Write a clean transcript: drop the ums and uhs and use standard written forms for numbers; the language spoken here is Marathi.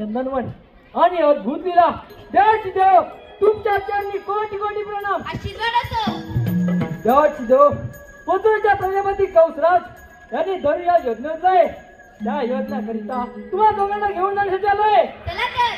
नंदनवन आणि अद्भुत लीला देवाची देव तुमच्या चरणी कोटी कोटी प्रणाम. आशीर्वाद असो. देवाची देव पृथ्वीच्या प्रजापती कौसराज यांनी धरू या योजनेतलंय. त्या योजनेकरिता तुम्हा दोघांना घेऊन जाण्यासाठी आलोय. चला तर.